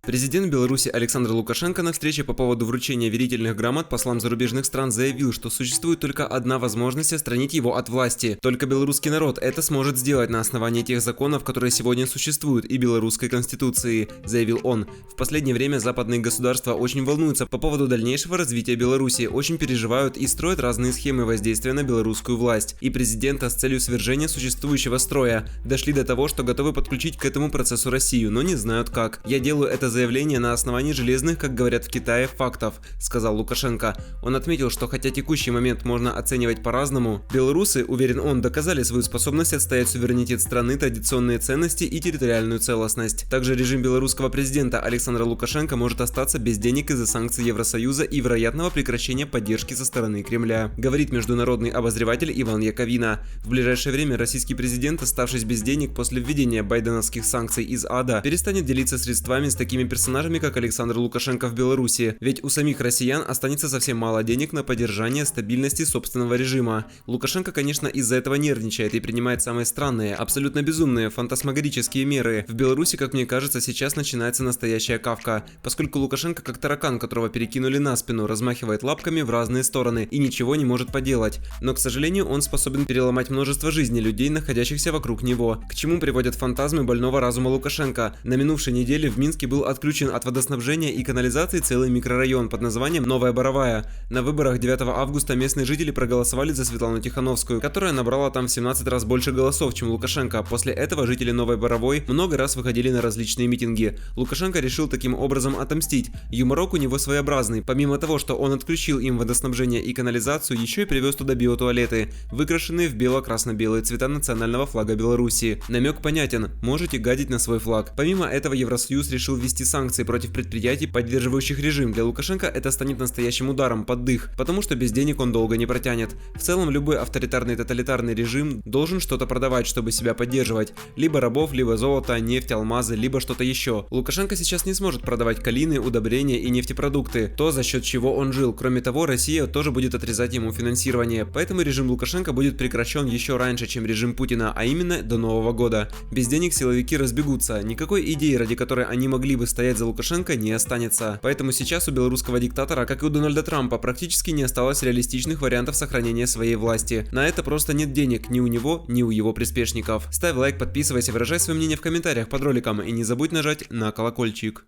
Президент Беларуси Александр Лукашенко на встрече по поводу вручения верительных грамот послам зарубежных стран заявил, что существует только одна возможность отстранить его от власти. Только белорусский народ это сможет сделать на основании тех законов, которые сегодня существуют, и белорусской конституции, заявил он. В последнее время западные государства очень волнуются по поводу дальнейшего развития Беларуси, очень переживают и строят разные схемы воздействия на белорусскую власть и президента с целью свержения существующего строя. Дошли до того, что готовы подключить к этому процессу Россию, но не знают как. Я делаю это заявление на основании железных, как говорят в Китае, фактов, сказал Лукашенко. Он отметил, что хотя текущий момент можно оценивать по-разному, белорусы, уверен он, доказали свою способность отстоять суверенитет страны, традиционные ценности и территориальную целостность. Также режим белорусского президента Александра Лукашенко может остаться без денег из-за санкций Евросоюза и вероятного прекращения поддержки со стороны Кремля, говорит международный обозреватель Иван Яковина. В ближайшее время российский президент, оставшись без денег после введения байденовских санкций из ада, перестанет делиться средствами с такими персонажами, как Александр Лукашенко в Беларуси, ведь у самих россиян останется совсем мало денег на поддержание стабильности собственного режима. Лукашенко, конечно, из-за этого нервничает и принимает самые странные, абсолютно безумные, фантасмагорические меры. В Беларуси, как мне кажется, сейчас начинается настоящая кавка, поскольку Лукашенко как таракан, которого перекинули на спину, размахивает лапками в разные стороны и ничего не может поделать. Но, к сожалению, он способен переломать множество жизней людей, находящихся вокруг него. К чему приводят фантазмы больного разума Лукашенко? На минувшей неделе в Минске был отключен от водоснабжения и канализации целый микрорайон под названием Новая Боровая. На выборах 9 августа местные жители проголосовали за Светлану Тихановскую, которая набрала там в 17 раз больше голосов, чем Лукашенко. После этого жители Новой Боровой много раз выходили на различные митинги. Лукашенко решил таким образом отомстить. Юморок у него своеобразный. Помимо того, что он отключил им водоснабжение и канализацию, еще и привез туда биотуалеты, выкрашенные в бело-красно-белые цвета национального флага Беларуси. Намек понятен, можете гадить на свой флаг. Помимо этого, Евросоюз решил ввести санкции против предприятий, поддерживающих режим. Для Лукашенко это станет настоящим ударом под дых, потому что без денег он долго не протянет. В целом, любой авторитарный тоталитарный режим должен что-то продавать, чтобы себя поддерживать. Либо рабов, либо золото, нефть, алмазы, либо что-то еще. Лукашенко сейчас не сможет продавать калины, удобрения и нефтепродукты, то, за счет чего он жил. Кроме того, Россия тоже будет отрезать ему финансирование, поэтому режим Лукашенко будет прекращен еще раньше, чем режим Путина, а именно до Нового года. Без денег силовики разбегутся, никакой идеи, ради которой они могли бы стоять за Лукашенко, не останется. Поэтому сейчас у белорусского диктатора, как и у Дональда Трампа, практически не осталось реалистичных вариантов сохранения своей власти. На это просто нет денег ни у него, ни у его приспешников. Ставь лайк, подписывайся, выражай свое мнение в комментариях под роликом и не забудь нажать на колокольчик.